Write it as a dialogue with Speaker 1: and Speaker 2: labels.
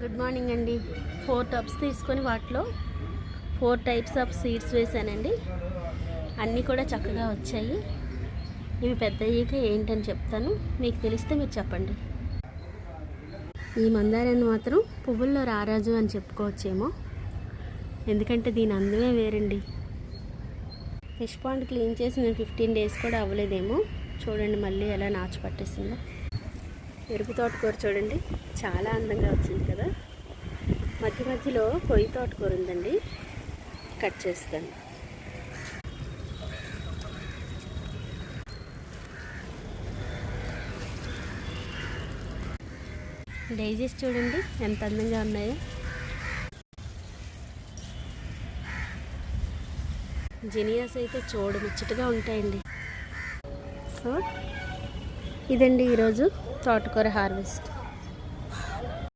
Speaker 1: Good morning అండి. 4 tubs తీసుకొని వాటిలో 4 టైప్స్ ఆఫ్ సీడ్స్ వేసానండి. అన్నీ కూడా చక్కగా వచ్చాయి. ఇవి పెద్ద అయ్యాక ఏంటని చెప్తాను, మీకు తెలిస్తే మీరు చెప్పండి. ఈ మందారాన్ని మాత్రం పువ్వుల్లో రారాజు అని చెప్పుకోవచ్చేమో, ఎందుకంటే దీని అందమే వేరండి. ఫిష్ పాండ్ క్లీన్ చేసి నేను 15 డేస్ కూడా అవ్వలేదేమో. చూడండి మళ్ళీ ఎలా నాచు పట్టేసిందో. ఎరుపు తోటకూర చూడండి, చాలా అందంగా వచ్చింది కదా. మధ్య మధ్యలో పొయ్యి తోటకూర ఉందండి, కట్ చేస్తాను. డైజెస్ట్ చూడండి ఎంత అందంగా ఉన్నాయో. జినియాస్ అయితే ముచ్చటగా ఉంటాయండి. సో ఇదండి ఈరోజు తోటకూర హార్వెస్ట్.